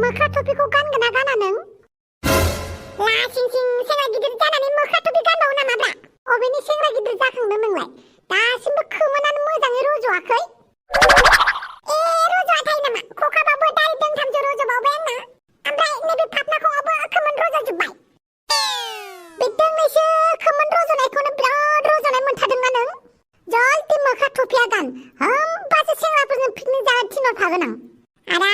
मोख्रा टुपिखौ गानगोन ना गाना नों? लासिंसिं सेंग्रा गिदिर जानानै मोख्रा टुपि गानबावो नामाब्रा? अबेनि सेंग्रा गिदिर जाखांदों नोंलाय? दासिमबो खोमोनानो मोजाङै रज'वाखै? रज'वाखै नामा? खखाबाबो दारि दोंथामसो रज'बावबाय आंना। ओमफ्राय नैबे फाफ्लाखौबो खोमोन रज'जोब्बाय। बे दोंनैसो खोमोन रज'नायखौनो बिराद रज'नाय मोनथारदोंना नों? जल्दि मोख्रा टुपिया गान, होमबासो सेंग्राफोरजों पिकनिक जानो थिनहरखागोन आं। आदा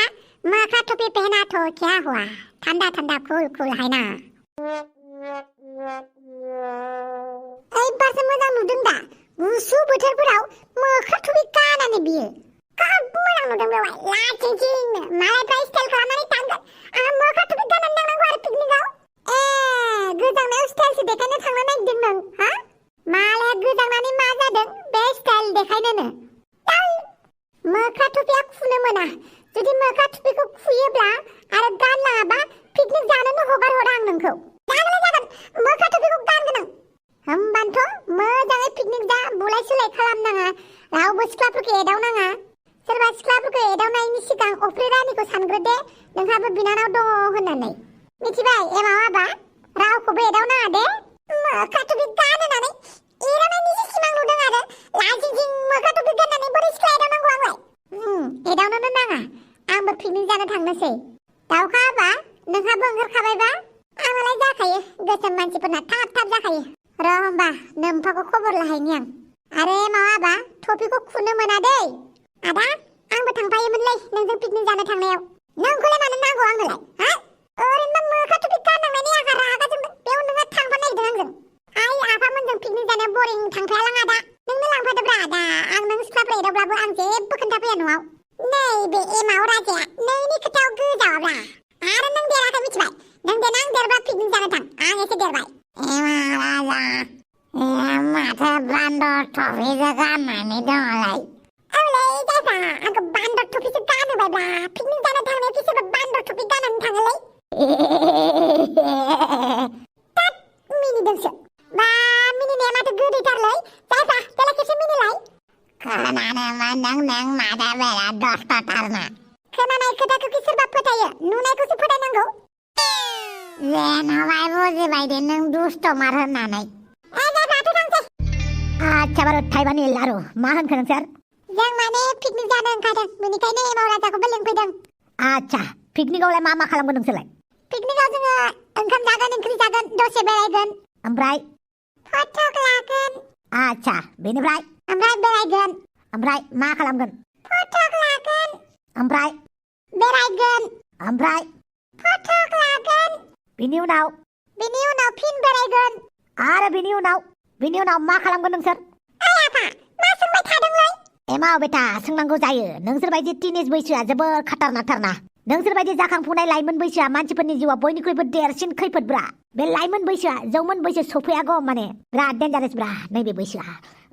मोख्रा टुपी पहना तो क्या हुआ, ठंडा ठंडा कूल कूल है ना? एबारसो मोजां नुदों दा गुसु बोथोरफोराव मोख्रा टुपी गानानै बियो खोब मोजां नुदों बेवहाय लासिंसिंनो मालायफ्रा स्टाइल खालामनानै थांगोन, आंहा मोख्रा टुपी गाननानै थांनांगौ आरो पिकनिकआव। गोजांनायाव स्टाइलसो देखायनो थांनो नागिरदों नों, हा? मालाया गोजांनानै मा जादों बे स्टाइल देखायनोनो। मोख्रा टुपिया खुनो मोना, जुदि मोख्रा टुपिखौ खुयोब्ला आरो गानलाङाबा पिकनिक जानोनो हगार हरा आं नोंखौ। जागोन मोख्रा टुपिखौ गानगोन आं, होमबानोथ' मोजाङै पिकनिक जा, बुलाय सुलाय खालामनाङा, रावबो सिख्लाफोरखौ एदावनाङा। सोरबा सिख्लाफोरखौ एदावनायनि सिगां अफ्रि रानिखौ सानग्रोदे नोंहाबो बिनानाव दङ होननानै, मिथिबाय एमाव आबा? रावखौबो एदावनाङा दे। मोख्रा टुपि गानहोनानै एदावनायनि सिमां नुदों आरो लाजिं मोख्रा टुपि गाननानै बोरै सिख्ला एदावनांगौ आंलाय? एदावनोनो नाङा, आंबो पिकनिक जानो थांनोसै। दाउखा आबा नोंहाबो ओंखारखाबायबा? आंनालाय जाखायो, गोसोम मानसिफोरना थाब थाब जाखायो। र' होमबा नोम्फाखौ खबर लाहैनि आं। आरे एमाव आबा टपिखौ खुनो मोना दै। आदा आंबो थांफायोमोनलै नोंजों पिकनिक जानो थांनायाव। नोंखौलाय मानो नांगौ आंनोलाय, हा? ओरैनोबा मोख्रा टुपि गाननांनायनि आंहा रागा जोंदों, बेयाव नोंहा थांफानो नागिरदों आंजों। आइ आफामोनजों पिकनिक जानाया बरिं, थांफायालां आदा। नोंनो लांफादोब्रा आदा, आं नों सिख्लाफोर एदावब्लाबो आं जेबो खोन्थाफैया न'आव। नैबे एमाव राजाया नोंनि खोथायाव गोजावाब्रा। आरो नों देराखै मिथिबाय, नों देनां देरबा पिकनिक जानो थां, आं एसे देरबाय। एमाव राजा माथो बान्दर टुपिसो गाननानै दङलाय? औलै जायफा आंखौ बान्दर टुपिसो गानहोबायब्रा, पिकनिक जानो थांनायाव सोरबा बान्दर टुपि गाननानै थाङोलै? तात मिनिदोंसो, बा मिनिनाया माथो गोदैथारलै। जायफा देलाय खेबसे मिनिलाय। खोनानो मोनदों नों माथो बिराद दुस्थ'थारनो। खोनानाय खोथाखौ सोरबा फोथायो, नुनायखौसो फोथायनांगौ। जेन'बा बुजिबाय दे नों दुस्थ'मार होननानै। जायफा थांसै। आच्छा बारु थाइबानि लारु, मा होनखो नोंसोर? जों माने पिकनिक जानो ओंखारदों, बेनिखायनो एमाव राजाखौबो लिंफैदों। आच्छा पिकनिकआवलाय मा खालामगोन नोंसोरलाय? पिकनिकआव जोङो ओंखाम जागोन, ओंख्रि जागोन, दसे बेरायगोन। ओमफ्राय? फटक लागोन। आच्छा बेनिफ्राय? ओमफ्राय बेरायगोन। ओमफ्राय मा खालामगोन? फटक लागोन। ओमफ्राय? बेरायगोन। ओमफ्राय? फटक लागोन। बिनि उनाव? बिनि उनाव फिन बेरायगोन। आरो बिनि उनाव मा खालामगोन नोंसोर? ओइ आफा मा सोंबाय थादोंलै? एमाव बेटा सोंनांगौ जायो, नोंसोरबायदि टिनेज बैसोआ जोबोर खाटारनाकथारना। नोंसोरबायदि जाखांफुनाय लाइमोन बैसोआ मानसिफोरनि जिउआव बयनिख्रुइबो देरसिन खैफोदब्रा। बे लाइमोन बैसोआ जौमोन बैसो सफैयागौ माने बिराद डेन्जारेसब्रा नैबे बैसोआ।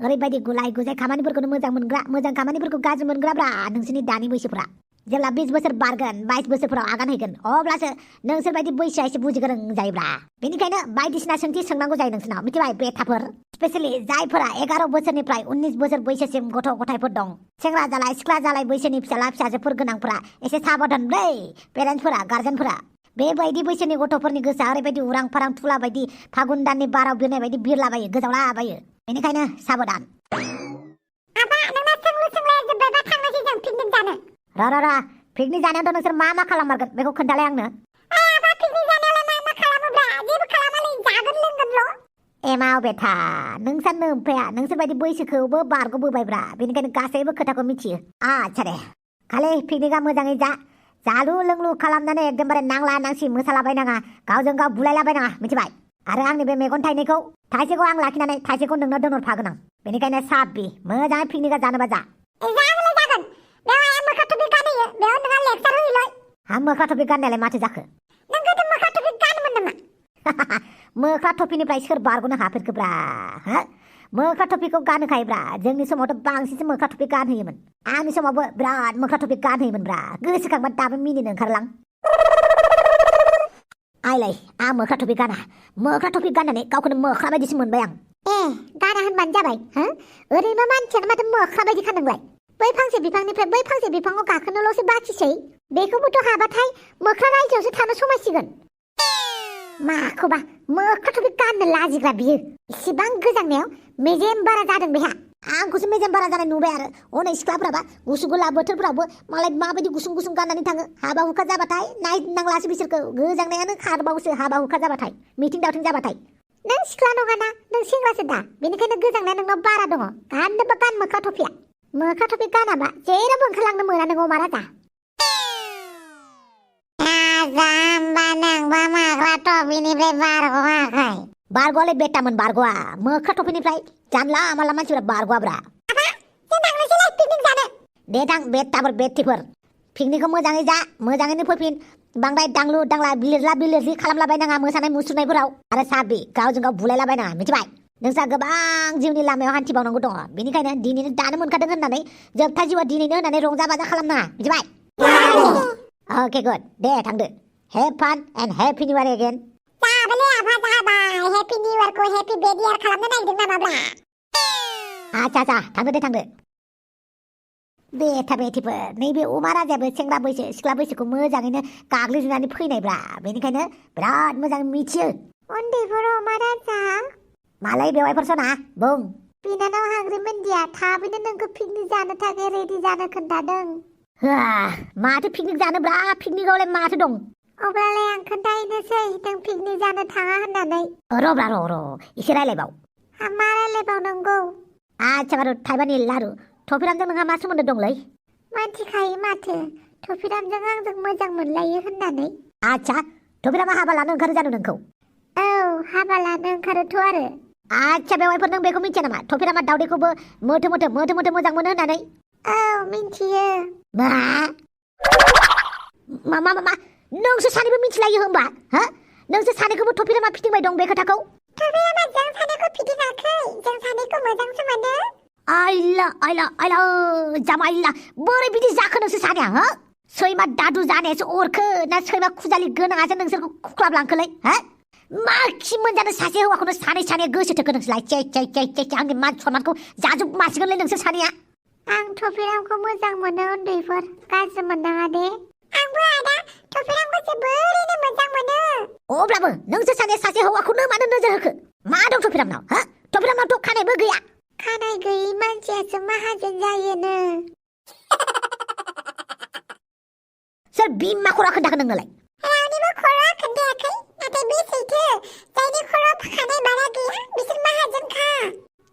ओरैबायदि गुलाय गुजाय खामानिफोरखौनो मोजां मोनग्रा, मोजां खामानिफोरखौ गाज्रि मोनग्राब्रा नोंसोरनि दानि बैसोफ्रा। जेब्ला 20 बोसोर बारगोन, 22 बोसोरफोराव आगान हैगोन, अब्लासो नोंसोरबायदि बैसोआ एसे बुजिगोरों जायोब्रा। बेनिखायनो बायदिसिना सोंथि सोंनांगौ जायो नोंसोरनाव, मिथिबाय बेथाफोर? स्पेशेलि जायफोरा 11 बोसोरनिफ्राय 19 बोसोर बैसोसिम गथ' गथायफोर दं, सेंग्रा जालाय सिख्ला जालाय बैसोनि फिसाला फिसाजोफोर गोनांफोरा एसे साबधान दै पेरेन्टसफोरा, गार्जेनफोरा। बेबायदि बैसोनि गथ'फोरनि गोसोआ ओरैबायदि उरां फारां थुला बायदि फागुन दाननि बाराव बिरनाय बायदि बिरलाबायो, गोजावलाबायो। बेनिखायनो साबधान। आबा नोंना सोंलु सोंलाया जोब्बायबा थांनोसै जों पिकनिक जानो। र पिकनिक जानायावथ' नोंसोर मा खालाममारगोन बेखौ खोन्थालाय आंनो। आबा पिकनिक जानायावलाय मा खालामोब्रा, जेबो खालामालै, जागोन लोंगोनल'। एमाव बेटा नोंसोर नोम्फाया नोंसोरबायदि बैसोखौबो बारग'बोबायब्रा, बेनिखायनो गासैबो खोथाखौ मिथियो। आच्छा दे, खालि पिकनिकआ मोजाङै जा, जालु लोंलु खालामनानै एकदमबारे नांला नांसि मोसालाबायनाङा, गावजों गाव बुलायलाबायनाङा, मिथिबाय? आरो आंनि बे मेगन थाइनैखौ थाइसेखौ आं लाखिनानै थाइसेखौ नोंनो दोनहरफागोन आं। बेनिखायनो साब्बि मोजाङै पिकनिकआ जानोबा जा। जागोन बेवहाय आं मोख्रा टुपि गानहोयो, बेयाव नोंहा लेक्सार होयोलै। आं मोख्रा टुपि गाननायालाय माथो जाखो? नों गोदो मोख्रा टुपि गानोमोन नामा? मोख्रा टुपिनिफ्राय सोर बारग'नो हाफेरखोब्रा, हा? मोख्रा टुपिखौ गानहोखायोब्रा, जोंनि समावथ' बांसिनसो मोख्रा टुपि गानहोयोमोन। आंनि समावबो बिराद मोख्रा टुपि गानहोयोमोनब्रा, गोसोखांबा दाबो मिनिनो ओंखारलां। आइलाय आं मोख्रा टुपि गाना, मोख्रा टुपि गाननानै गावखौनो मोख्रा बायदिसो मोनबाय आं। गाना होनबानो जाबाय, हो? ओरैनो मानसियानो माथो मोख्रा बायदि खानदोंलाय? बै फांसे बिफांनिफ्राय बै फांसे बिफाङाव गाखोनोल'सो बाखिसै, बेखौबोथ' हाबाथाय मोख्रा रायजोआवसो थानो समायसिगोन माखौबा मोख्रा थफि गाननो लाजिग्रा बियो इसिबां गोजांनायाव मेजेम बारा जादों बेहा आंखौसो मेजेम बारा जानाय नुबाय आरो हनै सिख्लाफोराबा गुसु गुला बोथोरफोरावबो मालाय माबायदि गुसुं गुसुं गाननानै थाङो हाबा हुखा जाबाथाय नायनांलासो बिसोरखौ गोजांनायानो खारबावोसो हाबा हुखा जाबाथाय मिथिं दावथिं जाबाथाय नों सिख्ला नङाना नों सेंग्रासो दा बेनिखायनो गोजांनाया नोंनाव बारा दङ गाननोबा गान मोख्रा थफि गानाबा जेरावबो ओंखारलांनो मोना नों अमा राजा जाम्बा नोंबा मोख्रा टफिनिफ्राय बारग'आखै बारग'आलाय बेटामोन बारग'आ मोख्रा टफिनिफ्राय जानला माला मानसिफोरा बारग'आब्रा जों थांनोसैलाय पिकनिक जानो दे थां बेटाफोर बेटिफोर पिकनिकखौ मोजाङै जा मोजाङैनो फैफिन बांद्राय दांलु दांला बिलिरलि खालामलाबायनाङा मोसानाय मुसुरनायफोराव आरो साबि गावजों गाव बुलायलाबायनाङा मिथिबाय नोंस्रा गोबां जिउनि लामायाव हान्थिबावनांगौ दङ बेनिखायनो दिनैनो दानो मोनखादों होननानै जोबथा जिउआ दिनैनो होननानै रंजा बाजा खालामनाङा मिथिबाय अके गुड दे थांदो have fun and happy new year again जाबायलै आफा जाबाय हेपि निउ इयारखौ हेपि बेड इयार खालामनो नागिरदों नामाब्रा आच्छा थांदो दे थांदो बेटा बेटिफोर नैबे अमा राजायाबो सेंग्रा बैसो सिख्ला बैसोखौ मोजाङैनो गाग्लिजोबनानै फैनायब्रा बेनिखायनो बिराद मोजां मिथियो उन्दैफोर अमा राजा मालाय बेवाइफोर सना बुं बिनानाव हाग्रिमोन्दिया थाबैनो नोंखौ पिकनिक जानो थाखाय रेडि जानो खोन्थादों माथो पिकनिक जानोब्रा पिकनिकआवलाय माथो दं अब्लालाय आं खोन्थाहैनोसै नों पिकनिक जानो थाङा होननानै र'ब्रा र' एसे रायलायबाव मा रायलायबावनांगौ आच्छा बारु थाइबानि लारु टफिरामजों नोंहा मा सोमोन्दो दंलै मिथिखायो माथो टफिरामजों आंजों मोजां मोनलायो होननानै आच्छा टफिरामा हाबा लानो ओंखारो जानो नोंखौ औ हाबा लानो ओंखारोथ' आरो आच्छा बेवाइफोर नों बेखौ मिथिया नामा टफिरामा दावदैखौबो मोथो मोजां मोनो होननानै औ मिथियो मा नोंसोर सानैबो मिथिलायो होमबा हा नोंसोर सानैखौबो टफिरामा फिदिंबाय दं बे खोथाखौ टफिरामा जों सानैखौ फिदिङाखै जों सानैखौ मोजांसो मोनो आइला जामाइला बोरै बिदि जाखो नोंसोर सानैया हा सैमा दादु जानायासो अरखो ना सैमा खुजालि गोनाङासो नोंसोरखौ खुख्लाबलांखोलै हा मा खि मोनजानो सासे हौवाखौनो सानै गोसो थोखो नोंसोरलाय चे आंनि मान सन्मानखौ जाजुब मासिगोनलै नोंसोर सानैया आं टफिरामखौ मोजां मोनो उन्दैफोर गाज्रि मोननाङा दे आंबो आदा टफिरामखौ जोबोरैनो मोजां मोनो अब्लाबो नोंसोर सानैया सासे हौवाखौनो मानो नोजोर होखो मा दं टफिरामनाव हा टफिरामनावथ' खानायबो गैया खानाय गैयि मानसियासो माहाजोन जायोनो सोर बिमा खरा खोन्थाखो नोंनोलाय रावनिबो खरा खोन्थायाखै नाथाय बे सैथो जायनि खर'आव खानाय बारा गैया बिसोर माहाजोनखा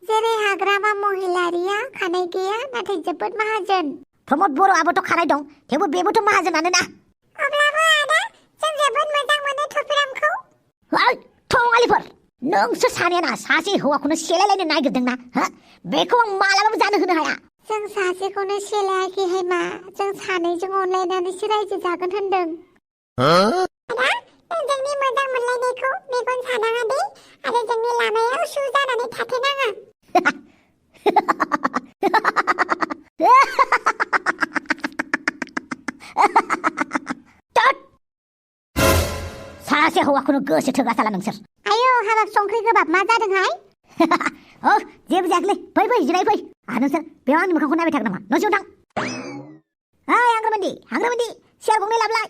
जेरै हाग्रामा महिलारिया खानाय गैया नाथाय जोबोद माहाजोन प्रमद बर'आबोथ' खानाय दं थेवबो बेबोथ' माहाजोनानो ना अब्लाबो आदा जों जोबोद मोजां मोनो टफिरामखौ थङालिफोर नोंसोर सानैया ना सासे हौवाखौनो सेलायलायनो नागिरदोंना हा बेखौ आं मालाबाबो जानो होनो हाया जों सासेखौनो सेलायाखैहाय मा जों सानैजों अनलायनानैसो रायजो जागोन होनदों आदा जों जोंनि मोजां मोनलायनायखौ मेगन सानाङा दे आरो जोंनि लामायाव सु जानानै थाथेनाङा सासे हौवाखौनो गोसो थोगासाला नोंसोर आयौ हाबाब संख्रि गोबाब मा जादोंहाय जेबो जायाखैलै फै जिराय फै नोंसोर बेयाव आंनि मोखांखौ नायबाय थागोन नामा न' सिङाव थां हांग्रोमोन्दि सियार गंनै लाबलाय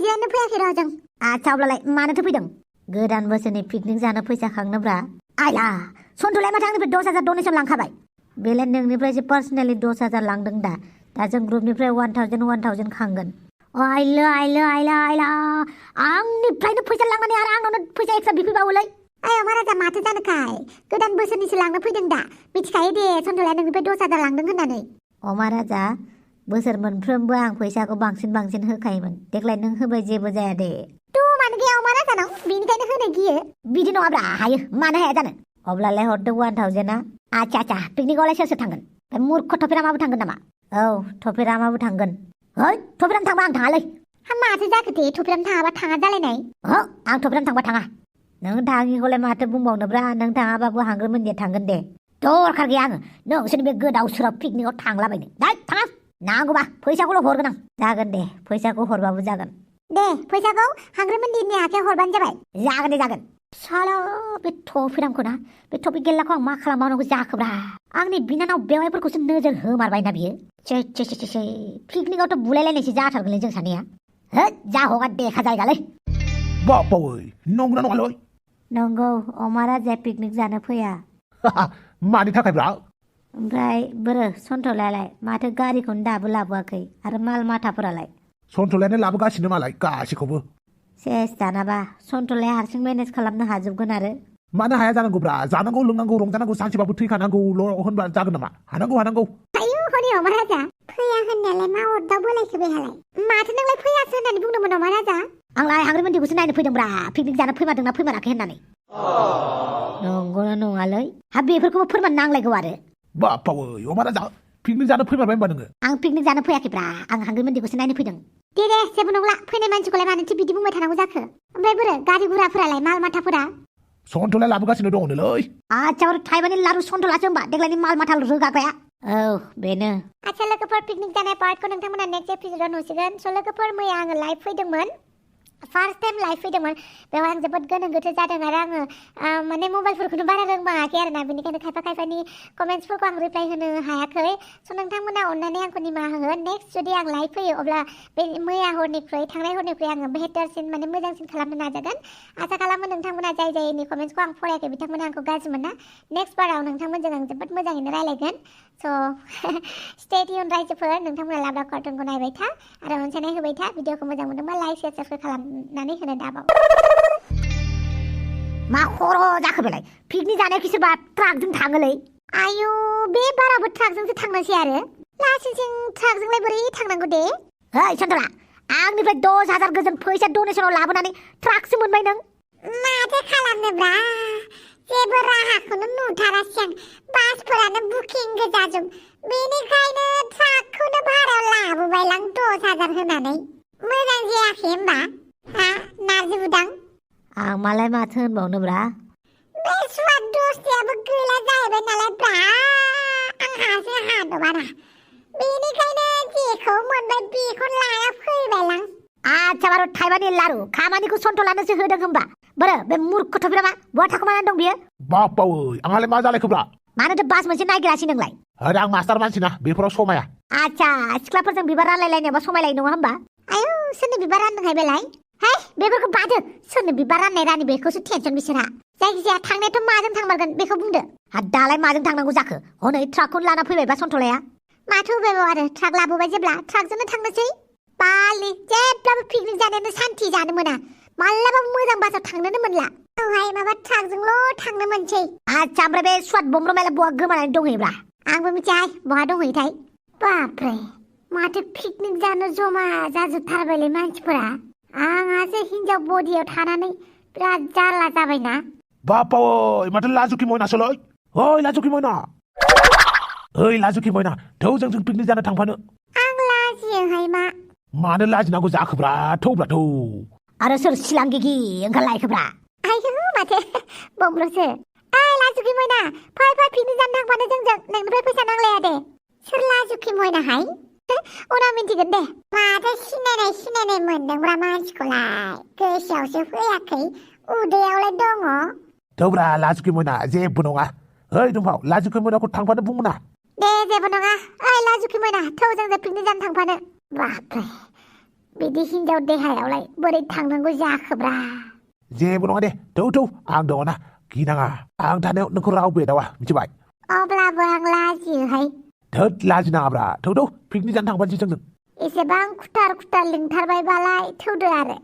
जिरायनो फैयाखै र' जों आच्छा अब्लालाय मानोथो फैदों गोदान बोसोरनि पिकनिक जानो फैसा खांनोब्रा आइला सन्थुलाय माथो आंनिफ्राय 10,000 डनेसन लांखाबाय बेलाय नोंनिफ्रायसो पार्सनेलि 10,000 लांदों दा जों ग्रुपनिफ्राय 1,000 खांगोन आइला आंनिफ्रायनो फैसा लांनानै आरो आंनावनो फैसा एक्सट्रा बिफैबावोलै आयौ महाराजा माथो जानोखाय गोदान बोसोरनिसो लांनो फैदों दा मिथिखायो दे सन्थुलाया नोंनिफ्राय 10,000 लांदों होननानै महाराजा बोसोर मोनफ्रोमबो आं फैसाखौ बांसिन होखायोमोन देग्लाय नों होबाय जेबो जाया दे मानो गैया महाराजानाव बेनिखायनो होनो गियो बिदि नङाब्रा हायो मानो हाया जानो अब्लालाय हरदों 1,000 आच्छा पिकनिकआवलाय सोर थांगोन मूर्ख टफिरामाबो थांगोन नामा औ टफिरामाबो थांगोन टफिराम थांबा आं थाङालै माथो जाखो दे टफिराम थाङाबा थाङा जालायनाय आं टफिराम थांबा थाङा नों थाङिखौलाय माथो बुंबावनोब्रा नों थाङाबाबो हांग्रोमोन्दिया थांगोन दे दरखार गैया आङो नोंसोरनि बे गोदाव सोराव पिकनिकआव थांलाबायनो थाङा नांगौबा फैसाखौल' हरगोन आं जागोन दे फैसाखौ हरबाबो जागोन दे फैसाखौ हांग्रोमोन्दिनि आखायाव हरबानो जाबाय जागोन साला बे टफिरामखौ ना बे टपिक गेलेलाखौ आं मा खालामबावनांगौ जाखोब्रा आंनि बिनानाव बेवाइफोरखौसो नोजोर होमारबायना बियो छे पिकनिकआवथ' बुलायलायनायसो जाथारगोनलै जों सानैया होद जा हगा देखा जायगालै बावै नंगौना नङालै नंगौ अमा राजाया पिकनिक जानो फैया मानि थाखायब्रा ओमफ्राय बोरो सन्थ'लायालाय माथो गारिखौनो दाबो लाबोआखै आरो माल माथाफोरालाय सन्थ'लायानो लाबोगासिनो मालाय गासिखौबो सेस दानाबा सन्थ'लाया हारसिं मेनेज खालामनो हाजोबगोन आरो मानो हाया जानांगौब्रा जानांगौ लोंनांगौ रंजानांगौ सानसेबाबो थैखानांगौल' होनबा जागोन नामा हानांगौ आयु हनै अमा राजा फैया होननायालाय मा अरदाव बोलायखो बेहालाय माथो नोंलाय फैयासो होननानै बुंदोंमोन अमा राजा आंलाय हांग्रिमोनदिखौसो नायनो फैदोंब्रा पिकनिक जानो फैमारदोंना फैमाराखै होननानै नंगौना नङालै हा बेफोरखौबो फोरमान नांलायगौ आरो बावै अमा राजा पिकनिक जानो फैमारबाय होनबा नोङो आं पिकनिक जानो फैयाखैब्रा आं हांग्रिमोनदिखौसो नायनो फैदों दे जेबो नंला फैनाय मानसिखौलाय मानोथो बिदि बुंबाय थानांगौ जाखो ओमफ्राय बोरो गारि गुराफोरालाय माल माथाफोरा सन्थ'लाया लाबोगासिनो दङनोलै आच्छा थाइबानि लारु सन्थ'लासो होमबा देग्लायनि माल माथा रोगाग्राया औ बेनो आच्छा लोगोफोर पिकनिक जानाय पार्टखौ नोंथांमोना नेक्स्ट एपिसोडाव नुसिगोन स' लोगोफोर मैया आङो लाइभ फैदोंमोन फार्स्ट टाइम लाइभ फैदोंमोन बेवहाय आं जोबोद गोनो गोथो जादों आरो आङो माने मबाइलफोरखौनो बारा रोंबाङाखै आरोना बेनिखायनो खायफानि कमेन्ट्सफोरखौ आं रिप्लाइ होनो हायाखै स' नोंथांमोना अननानै आंखौ निमाहा हो नेक्स्ट जुदि आं लाइभ फैयो अब्ला बे मैया हरनिख्रुइ थांनाय हरनिख्रुइ आङो बेटारसिन माने मोजांसिन खालामनो नाजागोन आसा खालामो नोंथांमोना जायनि कमेन्ट्सखौ आं फरायाखै बिथांमोना आंखौ गाज्रि मोना नेक्स्ट बाराव नोंथांमोनजों आं जोबोद मोजाङैनो रायलायगोन स' स्टे टिउन रायजोफोर नोंथांमोना लाब्रा कार्टुनखौ नायबाय था आरो अनसायनाय होबाय था भिडिअखौ मोजां मोनदोंबा लाइक शेयार साबस्क्राइब खालामनानै होनो दाबाव मा खर' जाखो बेलाय पिकनिक जानायाव सोरबा ट्राकजों थाङोलै आयु बे बाराबो ट्राकजोंसो थांनोसै आरो लासिंसिं ट्राकजोंलाय बोरै थांनांगौ दे ओइ सन्थ'ला आंनिफ्राय 10,000 गोजोन फैसा डनेसनाव लाबोनानै ट्राकसो मोनबाय नों माथो खालामनोब्रा जेबो राहाखौनो नुथारासै आं बासफोरानो बुकिं गोजाजोब बेनिखायनो ट्राकखौनो भारायाव लाबोबायलां 10,000 होनानै मोजां जायाखै होमबा हा नारजि बुदां आं मालाय माथो होनबावनोब्रा बे स्वाद दस्तायाबो गैला जाहैबाय नालाय ब्रा आंहासो हादबाना बेनिखायनो जेखौ मोनबाय बेखौनो लाना फैबायलां आच्छा बारु थाइबानि लारु खामानिखौ सन्थ'लानोसो होदों होमबा बोरो बे मूर्ख थफिरामा बहा थाखुमानानै दं बियो बावै आंहालाय मा जालायखोब्रा मानोथो बास मोनसे नागिरासै नोंलाय आरो आं मास्टार मानसिना बेफोराव समाया आच्छा सिख्लाफोरजों बिबार रानलायलायनायाबा समायलाय नङा होमबा आयौ सोरनो बिबार रानदोंहाय बेलाय है बेफोरखौ बादो सोरनो बिबार राननाय रानि बेखौसो टेनसन बिसोरहा जायखिजाया थांनायाथ' माजों थांमारगोन बेखौ बुंदो हा दालाय माजों थांनांगौ जाखो हनै ट्राकखौनो लाना फैबायबा सन्थ'लाया माथो होबायबाव आरो ट्राक लाबोबाय जेब्ला ट्राकजोंनो थांनोसै बालि जेब्लाबो पिकनिक जानायानो सान्थि जानो मोना मालाबाबो मोजां बासाव थांनोनो मोनला औहाय माबा ट्राकजोंल' थांनो मोनसै आच्छा ओमफ्राय बे स्वाद बमब्रमायालाय बहा गोमानानै दंहैब्रा आंबो मिथियाहाय बहा दंहैथाय बाप्रे माथो पिकनिक जानो जमा जाजोबथारबायलै मानसिफोरा आंहासो हिनजाव बडियाव थानानै बिराद जारला जाबायना बावै माथो लाजुखि मयनासोलै ओइ लाजुखि मयना थौ जों पिकनिक जानो थांफानो आं लाजियोहाय मा मानो लाजिनांगौ जाखोब्रा थौब्रा थौ आरो सोर सिलांगिगि ओंखारलायखोब्रा आयौ माथो बमब्रसो ओइ लाजुखि मयना फै पिकनिक जानो थांफानो जोंजों नोंनिफ्राय फैसा नांलाया दे सोर लाजुखि मयनाहाय उनाव मिन्थिगोन दे माथो सिनायनाय मोनदोंब्रा मानसिखौलाय गोसोआवसो फैयाखै उदैयावलाय दङ थौब्रा लाजुखि मयना जेबो नङा ओइ दुमफाव लाजुखि मयनाखौ थांफानो बुंमोना दे जेबो नङा ओइ लाजुखि मयना थौ जोंजों पिकनिक जानो थांफानो बाप्रे बिदि हिनजाव देहायावलाय बोरै थांनांगौ जाखोब्रा जेबो नङा दे थौ आं दङना गिनाङा आं थानायाव नोंखौ रावबो एदावा मिथिबाय अब्लाबो आं लाजियोहाय थोद लाजिनाङाब्रा थौ पिकनिक जानो थांफानोसै जोंजों एसेबां खुथार लिंथारबायबालाय थौदो आरो